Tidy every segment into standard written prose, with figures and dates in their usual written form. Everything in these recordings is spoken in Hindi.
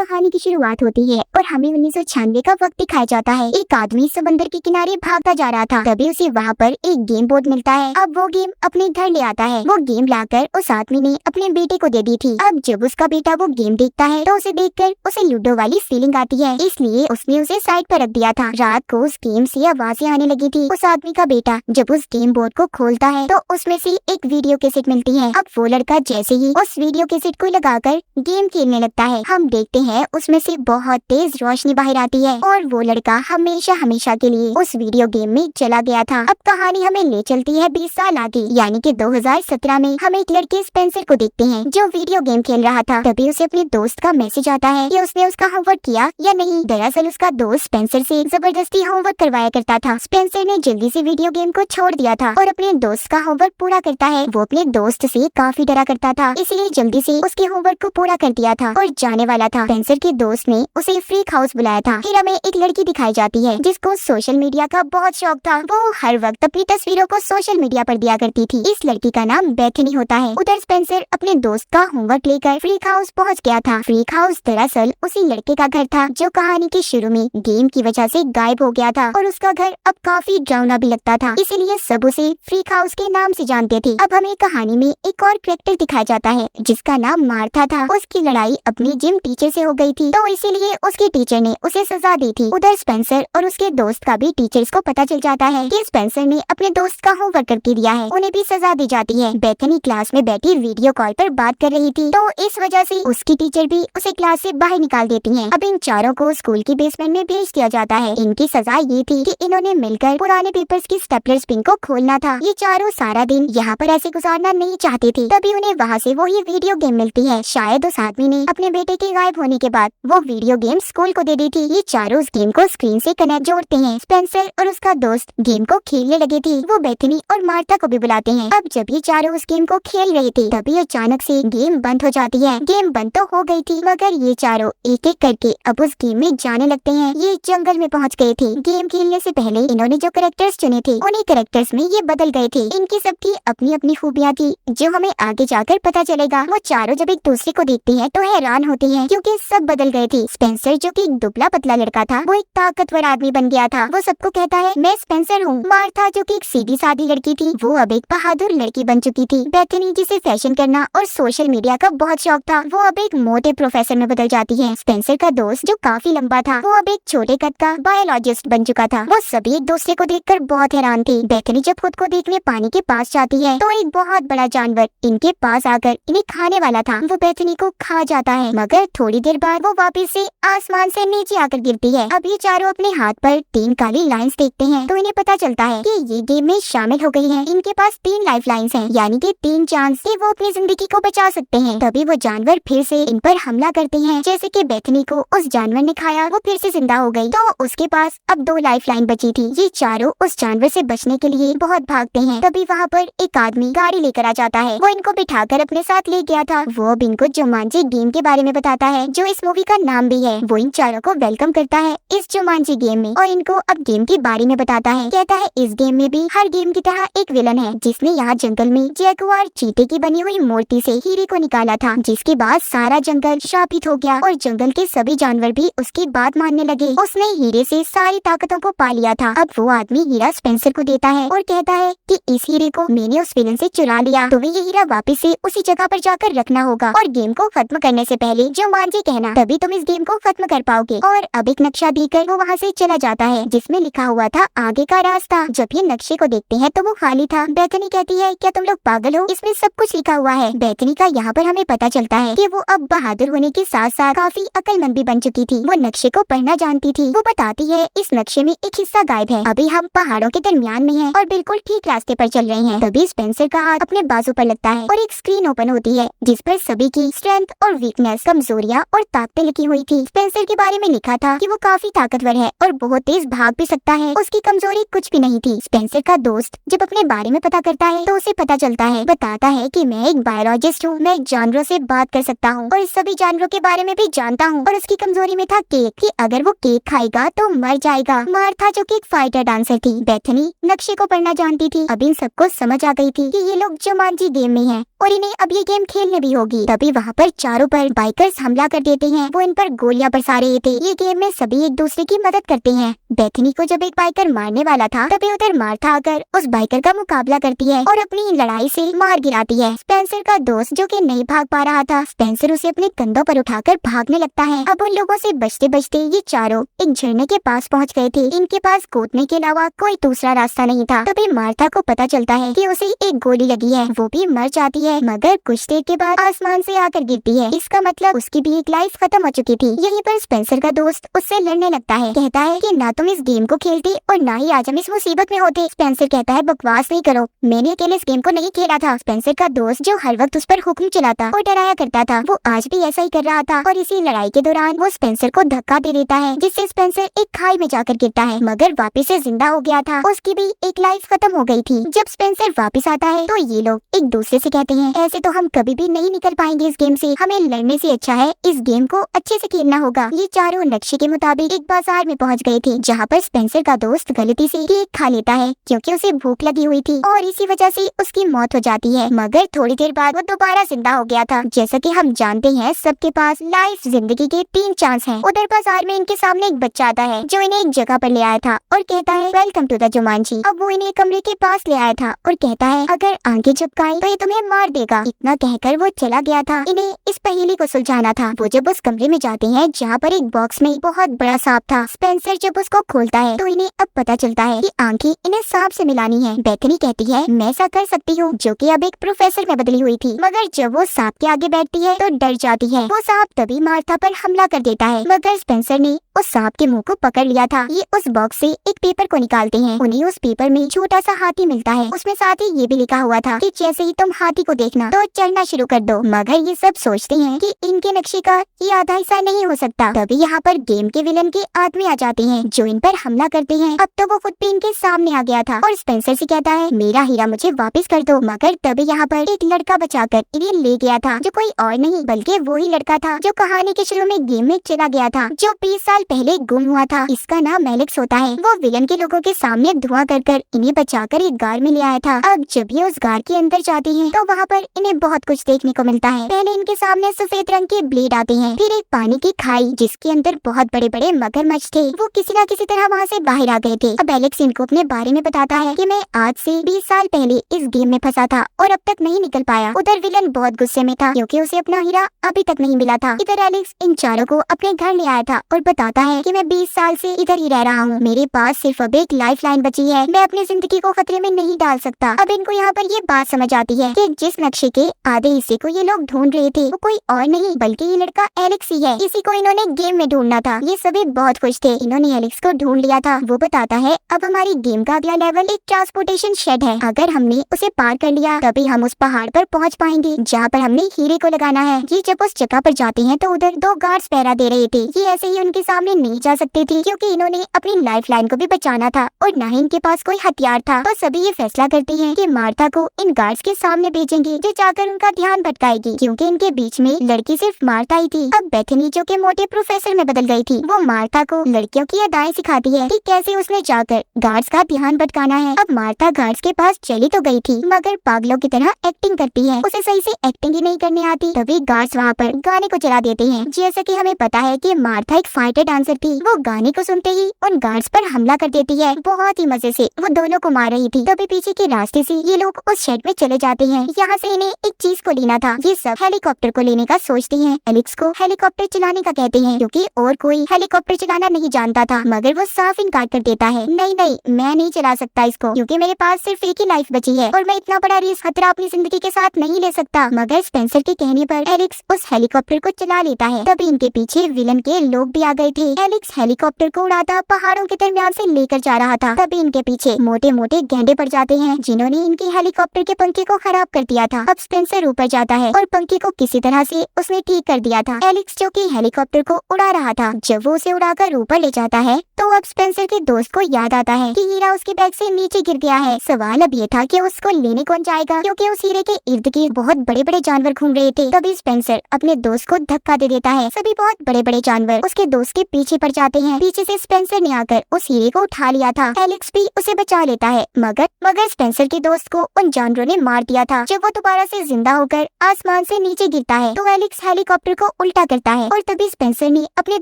कहानी की शुरुआत होती है और हमें 1996 का वक्त दिखाया जाता है। एक आदमी समंदर के किनारे भागता जा रहा था, तभी उसे वहाँ पर एक गेम बोर्ड मिलता है। अब वो गेम अपने घर ले आता है। वो गेम लाकर उस आदमी ने अपने बेटे को दे दी थी। अब जब उसका बेटा वो गेम देखता है तो उसे देखकर उसे लूडो वाली फीलिंग आती है, इसलिए उसने उसे साइड पर रख दिया था। रात को उस गेम से आवाजें आने लगी थी। उस आदमी का बेटा जब उस गेम बोर्ड को खोलता है तो उसमें से एक वीडियो कैसेट मिलती है। अब वो लड़का जैसे ही उस वीडियो कैसेट को लगाकर गेम खेलने लगता है, हम देखते हैं उसमें से बहुत तेज रोशनी बाहर आती है और वो लड़का हमेशा हमेशा के लिए उस वीडियो गेम में चला गया था। अब कहानी हमें ले चलती है 20 साल आगे, यानी कि 2017 में हम एक लड़के स्पेंसर को देखते हैं जो वीडियो गेम खेल रहा था। तभी उसे अपने दोस्त का मैसेज आता है कि उसने उसका होमवर्क किया या नहीं। दरअसल उसका दोस्त स्पेंसर से जबरदस्ती होमवर्क करवाया करता था। स्पेंसर ने जल्दी से वीडियो गेम को छोड़ दिया था और अपने दोस्त का होमवर्क पूरा करता है। वो अपने दोस्त से काफी डरा करता था, इसलिए जल्दी से उसके होमवर्क को पूरा कर दिया था और जाने वाला था। स्पेंसर के दोस्त ने उसे फ्रीक हाउस बुलाया था। फिर हमें एक लड़की दिखाई जाती है जिसको सोशल मीडिया का बहुत शौक था। वो हर वक्त अपनी तस्वीरों को सोशल मीडिया पर दिया करती थी। इस लड़की का नाम बेथनी होता है। उधर स्पेंसर अपने दोस्त का होमवर्क लेकर फ्रीक हाउस पहुंच गया था। फ्रीक हाउस दरअसल उसी लड़के का घर था जो कहानी के शुरू में गेम की वजह से गायब हो गया था और उसका घर अब काफी डरावना भी लगता था, इसीलिए सब उसे फ्रीक हाउस के नाम से जानते थे। अब हमें कहानी में एक और कैरेक्टर दिखाया जाता है जिसका नाम मार्था था। उसकी लड़ाई अपने जिम टीचर से हो गई थी, तो इसीलिए उसके टीचर ने उसे सजा दी थी। उधर स्पेंसर और उसके दोस्त का भी टीचर्स को पता चल जाता है कि स्पेंसर ने अपने दोस्त का होमवर्क करके दिया है, उन्हें भी सजा दी जाती है। बेथनी क्लास में बैठी वीडियो कॉल पर बात कर रही थी, तो इस वजह से उसकी टीचर भी उसे क्लास से बाहर निकाल देती हैं। अब इन चारों को स्कूल की बेसमेंट में भेज दिया जाता है। इनकी सजा ये थी कि इन्होंने मिलकर पुराने पेपर्स की स्टेपलर पिन को खोलना था। ये चारों सारा दिन यहाँ पर ऐसे गुजारना नहीं चाहते थे, तभी उन्हें वहाँ से वही वीडियो गेम मिलती है। शायद उस आदमी ने अपने बेटे के गायब होने के बाद वो वीडियो गेम स्कूल को दे दी थी। ये चारों उस गेम को स्क्रीन से कनेक्ट जोड़ते हैं। स्पेंसर और उसका दोस्त गेम को खेलने लगे थे। वो बेथनी और मार्था को भी बुलाते हैं। अब जब ये चारों उस गेम को खेल रहे थे तभी अचानक से गेम बंद हो जाती है। गेम बंद तो हो गई थी, मगर ये चारों एक एक करके अब उस गेम में जाने लगते हैं। ये जंगल में पहुंच गए थे। गेम खेलने से पहले इन्होंने जो कैरेक्टर्स चुने थे उन्हीं कैरेक्टर्स में ये बदल गए थे। इनकी सबकी अपनी अपनी खूबियाँ थी जो हमें आगे जाकर पता चलेगा। वो चारों जब एक दूसरे को देखते हैं तो हैरान होते हैं क्योंकि सब बदल गए थे। स्पेंसर जो कि एक दुबला पतला लड़का था वो एक ताकतवर आदमी बन गया था। वो सबको कहता है मैं स्पेंसर हूँ। मार्था जो कि एक सीधी सादी लड़की थी वो अब एक बहादुर लड़की बन चुकी थी। बेथनी जिसे फैशन करना और सोशल मीडिया का बहुत शौक था वो अब एक मोटे प्रोफेसर में बदल जाती है। स्पेंसर का दोस्त जो काफी लंबा था वो अब एक छोटे कद का बायोलॉजिस्ट बन चुका था। वो सभी एक दूसरे को देखकर बहुत हैरान थे। बेथनी जब खुद को देखने पानी के पास जाती है तो एक बहुत बड़ा जानवर इनके पास आकर इन्हें खाने वाला था। वो बेथनी को खा जाता है, मगर थोड़ी देर बाद वो वापस से आसमान से नीचे आकर गिरती है। अब ये चारों अपने हाथ पर 3 काली लाइंस देखते हैं तो इन्हें पता चलता है कि ये गेम में शामिल हो गई हैं। इनके पास 3 लाइफ लाइन्स हैं, यानी कि 3 चांस से वो अपनी जिंदगी को बचा सकते हैं। तभी वो जानवर फिर से इन पर हमला करते हैं। जैसे कि बेथनी को उस जानवर ने खाया, वो फिर से जिंदा हो गई, तो उसके पास अब 2 लाइफ लाइन बची थी। ये चारों उस जानवर से बचने के लिए बहुत भागते हैं। तभी वहाँ पर एक आदमी गाड़ी लेकर आ जाता है। वो इनको बिठाकर अपने साथ ले गया था। वो अब इनको जुमांजी गेम के बारे में बताता है जो इस मूवी का नाम भी है। वो इन चारों को वेलकम करता है इस जुमांजी गेम में और इनको अब गेम के बारे में बताता है। कहता है इस गेम में भी हर गेम की तरह एक विलन है जिसने यहाँ जंगल में जैगुआर चीते की बनी हुई मूर्ति से हीरे को निकाला था, जिसके बाद सारा जंगल श्रापित हो गया और जंगल के सभी जानवर भी उसकी बात मानने लगे। उसने हीरे से सारी ताकतों को पा लिया था। अब वो आदमी हीरा स्पेंसर को देता है और कहता है कि इस हीरे को मैंने उस विलन से चुरा लिया, तुम्हें ये हीरा वापस से उसी जगह पर जाकर रखना होगा और गेम को खत्म करने से पहले जुमांजी कहना, तभी तुम इस गेम को खत्म कर पाओगे। और अब एक नक्शा देकर वो वहाँ से चला जाता है जिसमें लिखा हुआ था आगे का रास्ता। जब ये नक्शे को देखते हैं तो वो खाली था। बेथनी कहती है क्या तुम लोग पागल हो, इसमें सब कुछ लिखा हुआ है। बेथनी का यहाँ पर हमें पता चलता है कि वो अब बहादुर होने के साथ साथ काफी अक्लमंद भी बन चुकी थी। वो नक्शे को पढ़ना जानती थी। वो बताती है इस नक्शे में एक हिस्सा गायब है, अभी हम पहाड़ों के दरमियान में हैं और बिल्कुल ठीक रास्ते पर चल रहे हैं। तभी स्पेंसर का हाथ अपने बाजू पर लगता है और एक स्क्रीन ओपन होती है जिस पर सभी की स्ट्रेंथ और वीकनेस, कमजोरियां और ताकतें लिखी हुई थी। स्पेंसर के बारे में लिखा था कि वो काफी ताकतवर है और बहुत तेज भाग भी सकता है। उसकी कमजोरी कुछ भी नहीं थी। स्पेंसर का दोस्त जब अपने बारे में पता करता है तो उसे पता चलता है, बताता है कि मैं एक बायोलॉजिस्ट हूँ, मैं जानवरों से बात कर सकता हूँ और सभी जानवरों के बारे में भी जानता हूँ। और उसकी कमजोरी में था केक, कि अगर वो केक खाएगा तो मर जाएगा। मार्था जो कि एक फाइटर डांसर थी। बेथनी नक्शे को पढ़ना जानती थी। अब इन सबको समझ आ गई थी कि ये लोग जुमांजी गेम में हैं और इन्हें अब ये गेम खेलने भी होगी। तभी वहाँ पर चारों पर बाइकर्स हमला कर देते देते हैं वो इन पर गोलियां बरसा रहे थे। ये गेम में सभी एक दूसरे की मदद करते हैं। बेथनी को जब एक बाइकर मारने वाला था तभी उधर मार्था आकर उस बाइकर का मुकाबला करती है और अपनी लड़ाई से मार गिराती है। स्पेंसर का दोस्त जो कि नहीं भाग पा रहा था, स्पेंसर उसे अपने कंधों पर उठाकर भागने लगता है। अब उन लोगों से बचते बचते ये चारों एक झरने के पास पहुंच गए थे। इनके पास कूदने के अलावा कोई दूसरा रास्ता नहीं था। तभी मार्था को पता चलता है कि उसे एक गोली लगी है, वो भी मर जाती है मगर कुछ देर के बाद आसमान से आकर गिरती है। इसका मतलब उसकी भी एक लाइफ खत्म हो चुकी थी। यहीं पर स्पेंसर का दोस्त उससे लड़ने लगता है, कहता है कि ना तुम इस गेम को खेलते और ना ही आज हम इस मुसीबत में होते। स्पेंसर कहता है बकवास नहीं करो, मैंने अकेले इस गेम को नहीं खेला था। स्पेंसर का दोस्त जो हर वक्त उस पर हुक्म चलाता और डराया करता था, वो आज भी ऐसा ही कर रहा था और इसी लड़ाई के दौरान वो स्पेंसर को धक्का दे देता है जिससे स्पेंसर एक खाई में जाकर गिरता है मगर वापस से जिंदा हो गया था। उसकी भी एक लाइफ खत्म हो गई थी। जब स्पेंसर वापस आता है तो ये लोग एक दूसरे से कहते हैं ऐसे तो हम कभी भी नहीं निकल पाएंगे इस गेम से, हमें लड़ने से अच्छा है इस गेम को अच्छे से खेलना होगा। ये चारों नक्शे के मुताबिक एक बाजार में पहुंच गए थे जहाँ पर स्पेंसर का दोस्त गलती से केक खा लेता है क्योंकि उसे भूख लगी हुई थी और इसी वजह से उसकी मौत हो जाती है मगर थोड़ी देर बाद वो दोबारा जिंदा हो गया था। जैसा कि हम जानते हैं सबके पास लाइफ जिंदगी के 3 चांस हैं। उधर बाजार में इनके सामने एक बच्चा आता है जो इन्हें एक जगह पर ले आया था और कहता है वेलकम टू द जुमांजी। अब वो इन्हें कमरे के पास ले आया था और कहता है अगर आंखें झपकाएं तो ये तुम्हें मार देगा। इतना कहकर वो चला गया था। इन्हें इस पहेली को सुलझाना था। वो जब उस कमरे में जाते हैं जहाँ पर एक बॉक्स में बहुत बड़ा सांप था, स्पेंसर जब उसको खोलता है तो इन्हें अब पता चलता है कि आंखें इन्हें सांप से मिलानी है। बेथनी कहती है मैं ऐसा कर सकती हूँ, जो कि अब एक प्रोफेसर में बदली हुई थी मगर जब वो सांप के आगे बैठती है तो डर जाती है। वो सांप तभी मार्था पर हमला कर देता है मगर स्पेंसर ने उस सांप के मुंह को पकड़ लिया था। ये उस बॉक्स से एक पेपर को निकालते हैं। उन्हें उस पेपर में छोटा सा हाथी मिलता है। उसमें साथ ही ये भी लिखा हुआ था कि जैसे ही तुम हाथी को देखना तो चलना शुरू कर दो। मगर ये सब सोचते हैं कि इनके नक्शे का ये आधा हिस्सा नहीं हो सकता। तभी यहाँ पर गेम के विलन के आदमी आ जाते हैं जो इन पर हमला करते हैं। अब तो वो खुद भी इनके सामने आ गया था और स्पेंसर से कहता है मेरा हीरा मुझे वापस कर दो। मगर तभी यहाँ पर एक लड़का बचाकर इन्हें ले गया था जो कोई और नहीं बल्कि वही लड़का था जो कहानी के शुरू में गेम में चला गया था, जो 20 साल पहले गुम हुआ था। इसका नाम एलेक्स होता है। वो विलन के लोगों के सामने धुआं कर इन्हें बचाकर एक गार में ले आया था। अब जब ये उस गार के अंदर जाते हैं तो वहाँ पर इन्हें बहुत कुछ देखने को मिलता है। पहले इनके सामने सफेद रंग के ब्लेड आते हैं, फिर एक पानी की खाई जिसके अंदर बहुत बड़े बड़े मगरमच्छ थे। वो किसी न किसी तरह वहाँ से बाहर आ गए थे। अब एलेक्स इनको अपने बारे में बताता है कि मैं आज से 20 साल पहले इस गेम में फंसा था और अब तक नहीं निकल पाया। उधर विलन बहुत गुस्से में था क्योंकि उसे अपना हीरा अभी तक नहीं मिला था। इधर एलेक्स इन चारों को अपने घर ले आया था और बताता है कि मैं 20 साल से इधर ही रह रहा हूँ, मेरे पास सिर्फ अब एक लाइफ लाइन बची है, मैं अपनी जिंदगी को खतरे में नहीं डाल सकता। अब इनको यहाँ पर ये बात समझ आती है कि जिस नक्शे के आधे हिस्से को ये लोग ढूंढ रहे थे वो कोई और नहीं बल्कि ये लड़का एलेक्स ही है। इसी को इन्होंने गेम में ढूंढना था। ये सभी बहुत खुश थे, इन्होंने एलेक्स को ढूंढ लिया था। वो बताता है अब हमारी गेम का अगला लेवल एक ट्रांसपोर्टेशन शेड है, अगर हमने उसे पार कर लिया तभी हम उस पहाड़ पर पहुँच पाएंगे जहाँ पर हमने हीरे को लगाना है। ये जब उस जगह पर जाते हैं तो उधर 2 गार्ड्स पहरा दे रहे थे। ये ऐसे ही उनके सामने नहीं जा सकते थे क्योंकि इन्होंने अपनी लाइफ लाइन को भी बचाना था और न ही इनके पास कोई हथियार था। तो सभी ये फैसला करते हैं कि मार्था को इन गार्ड्स के सामने भेजेंगे जो जाकर उनका ध्यान भटकाएगी क्योंकि इनके बीच में लड़की सिर्फ मार्था ही थी। अब बेथनी जो कि मोटे प्रोफेसर में बदल गई थी, वो मार्था को लड़कियों की अदाएं सिखाती है कि कैसे उसने जाकर गार्ड्स का ध्यान भटकाना है। अब मार्था गार्ड्स के पास चली तो गई थी मगर पागलों की तरह एक्टिंग करती है, उसे सही से एक्टिंग ही नहीं करने आती। तभी गार्ड्स वहाँ पर गाने को चला देते हैं। जैसा कि हमें पता है कि मार्था एक फाइटर डांसर थी, वो गाने को सुनते ही उन गार्ड्स पर हमला कर देती है। बहुत ही मजे से वो दोनों को मार रही थी। तभी पीछे के रास्ते से ये लोग उस शेड में चले जाते हैं। यहाँ से इन्हें एक चीज को लेना था। ये सब हेलीकॉप्टर को लेने का सोचते हैं। एलेक्स को हेलीकॉप्टर चलाने का कहते हैं क्योंकि और कोई हेलीकॉप्टर चलाना नहीं जानता था मगर वो साफ इनकार कर देता है, नहीं नहीं मैं नहीं चला सकता इसको क्योंकि मेरे पास सिर्फ एक ही लाइफ बची है और मैं इतना बड़ा रिस्क खतरा अपनी जिंदगी के साथ नहीं ले सकता। मगर स्पेंसर के कहने पर एलेक्स उस हेलीकॉप्टर को चला लेता है। तभी इनके पीछे विलन के लोग भी आ गए थे। एलेक्स हेलीकॉप्टर को उड़ाता पहाड़ों के दरमियान से लेकर जा रहा था। तभी इनके पीछे मोटे मोटे गैंडे पड़ जाते हैं जिन्होंने इनके हेलीकॉप्टर के पंखे को खराब कर दिया था। अब स्पेंसर ऊपर जाता है और पंखे को किसी तरह से उसने ठीक कर दिया था। एलेक्स जो कि हेलीकॉप्टर को उड़ा रहा था, जब वो उसे उड़ाकर ऊपर ले जाता है तो अब स्पेंसर के दोस्त को याद आता है कि हीरा उसके बैग से नीचे गिर गया है। सवाल अब ये था कि उसको लेने कौन जाएगा क्योंकि उस हीरे के इर्द गिर्द बहुत बड़े बड़े जानवर घूम रहे थे। तभी स्पेंसर अपने दोस्त को धक्का दे देता है। सभी बहुत बड़े बड़े जानवर उसके दोस्त के पीछे पड़ जाते हैं। पीछे से स्पेंसर ने आकर उस हीरे को उठा लिया था। एलेक्स भी उसे बचा लेता है, मगर स्पेंसर के दोस्त को उन जानवरों ने मार दिया था। जब वो दोबारा से जिंदा होकर आसमान से नीचे गिरता है तो एलेक्स हेलीकॉप्टर को उल्टा करता है और तभी स्पेंसर ने अपने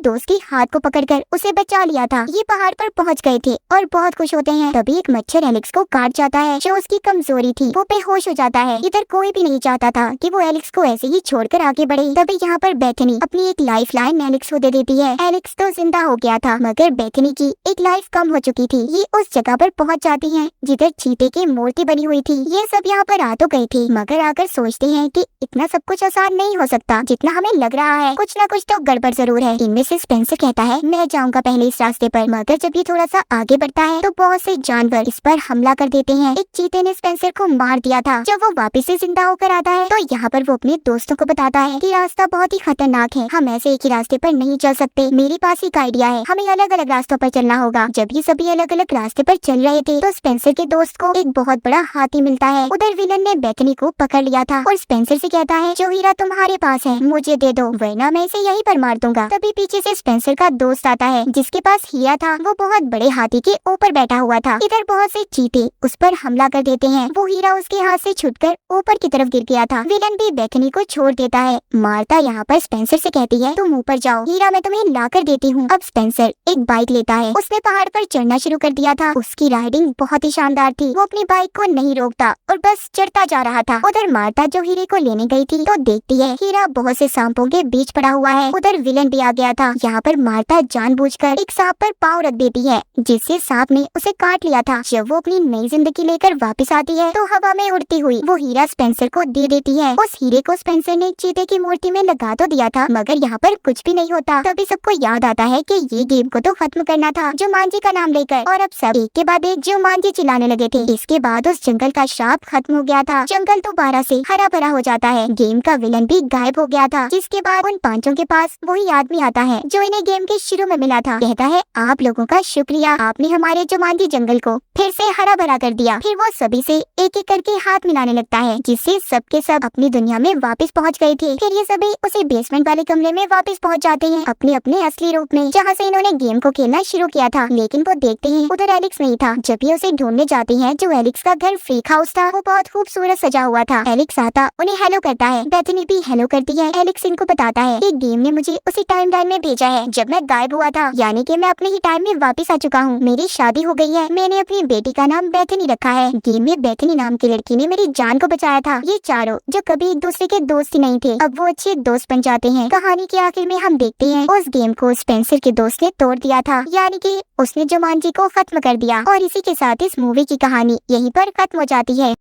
दोस्त के हाथ को पकड़कर उसे बचा लिया था। ये पहाड़ पर पहुंच गए थे और बहुत खुश होते हैं। तभी एक मच्छर एलेक्स को काट जाता है जो उसकी कमजोरी थी। वो बेहोश हो जाता है। इधर कोई भी नहीं चाहता था कि वो एलेक्स को ऐसे ही छोड़कर आगे बढ़े। तभी यहाँ पर बेथनी अपनी एक लाइफ लाइन एलेक्स को दे देती है। एलेक्स तो जिंदा हो गया था मगर बेथनी की एक लाइफ कम हो चुकी थी। ये उस जगह पर पहुँच जाती है जिधर चीते की मूर्ति बनी हुई थी। ये सब यहाँ पर आ तो गई थी मगर आकर सोचते हैं कि इतना सब कुछ आसान नहीं हो सकता जितना हमें लग रहा है। कुछ ना कुछ तो गड़बड़ जरूर है। इनमें से स्पेंसर कहता है मैं जाऊंगा पहले इस रास्ते पर, मगर जब ये थोड़ा सा आगे बढ़ता है तो बहुत से जानवर इस पर हमला कर देते हैं। एक चीते ने स्पेंसर को मार दिया था। जब वो वापस से जिंदा होकर आता है तो यहाँ पर वो अपने दोस्तों को बताता है कि रास्ता बहुत ही खतरनाक है, हम ऐसे एक ही रास्ते पर नहीं चल सकते। मेरे पास एक आइडिया है, हमें अलग अलग रास्तों पर चलना होगा। जब ये सभी अलग अलग रास्ते पर चल रहे थे तो स्पेंसर के दोस्त को एक बहुत बड़ा हाथी मिलता है। उधर विलन ने बेथनी को पकड़ लिया था और स्पेंसर से कहता है जो हीरा तुम्हारे पास है मुझे दे दो वरना मैं इसे यहीं पर मार दूंगा। तभी पीछे से स्पेंसर का दोस्त आता है जिसके पास हीरा था। वो बहुत बड़े हाथी के ऊपर बैठा हुआ था। इधर बहुत से चीते उस पर हमला कर देते हैं। वो हीरा उसके हाथ से छूटकर ऊपर की तरफ गिर गया था। विलन भी बेथनी को छोड़ देता है। मार्ता यहाँ पर स्पेंसर से कहती है तुम ऊपर जाओ, हीरा मैं तुम्हें ला कर देती हूँ। अब स्पेंसर एक बाइक लेता है। उसने पहाड़ पर चढ़ना शुरू कर दिया था। उसकी राइडिंग बहुत ही शानदार थी। वो अपनी बाइक को नहीं रोकता और बस चढ़ता जा रहा था। उधर मार्ता जो हीरे को लेने गई थी तो देखती है हीरा बहुत से सांपों के बीच पड़ा हुआ है। उधर विलन भी आ गया था। यहाँ पर मार्ता जानबूझकर एक सांप पर पाँव रख देती है जिससे सांप ने उसे काट लिया था। जब वो अपनी नई जिंदगी लेकर वापस आती है तो हवा में उड़ती हुई वो हीरा स्पेंसर को दे देती है। उस हीरे को स्पेंसर ने चीते की मूर्ति में लगा तो दिया था मगर यहाँ पर कुछ भी नहीं होता। तभी सबको याद आता है कि ये गेम को तो खत्म करना था जुमांजी का नाम लेकर, और अब सब एक के बाद एक जुमांजी चिल्लाने लगे थे। इसके बाद उस जंगल का श्राप खत्म हो गया था। जंगल दोबारा से हरा भरा हो जाता है। गेम का विलन भी गायब हो गया था। जिसके बाद उन पांचों के पास वही आदमी आता है जो इन्हें गेम के शुरू में मिला था। कहता है आप लोगों का शुक्रिया, आपने हमारे जुमांजी जंगल को फिर से हरा भरा कर दिया। फिर वो सभी से एक एक करके हाथ मिलाने लगता है जिससे सबके सब अपनी दुनिया में वापस पहुंच गए थे। फिर ये सभी उसी बेसमेंट वाले कमरे में वापस पहुंच जाते हैं अपने अपने असली रूप में जहाँ से इन्होंने गेम को खेलना शुरू किया था। लेकिन वो देखते हैं उधर एलेक्स नहीं था। जब ये उसे ढूंढने जाते हैं जो एलेक्स का घर फ्रीक हाउस था वो बहुत खूबसूरत सजा हुआ था। एलेक्स आता उन्हें हेलो करता है। बेथनी भी हेलो करती है। एलेक्स इनको बताता है कि गेम ने मुझे उसी टाइमलाइन में भेजा है जब मैं गायब हुआ था, यानी कि मैं अपने ही टाइम में वापस आ चुका हूँ। मेरी शादी हो गई है। मैंने अपनी बेटी का नाम बेथनी रखा है। गेम में बेथनी नाम की लड़की ने मेरी जान को बचाया था। ये चारों जो कभी एक दूसरे के दोस्त ही नहीं थे अब वो अच्छे दोस्त बन जाते हैं। कहानी के आखिर में हम देखते हैं उस गेम को स्पेंसर के दोस्त ने तोड़ दिया था, यानी कि उसने जुमांजी को खत्म कर दिया। और इसी के साथ इस मूवी की कहानी यहीं पर खत्म हो जाती है।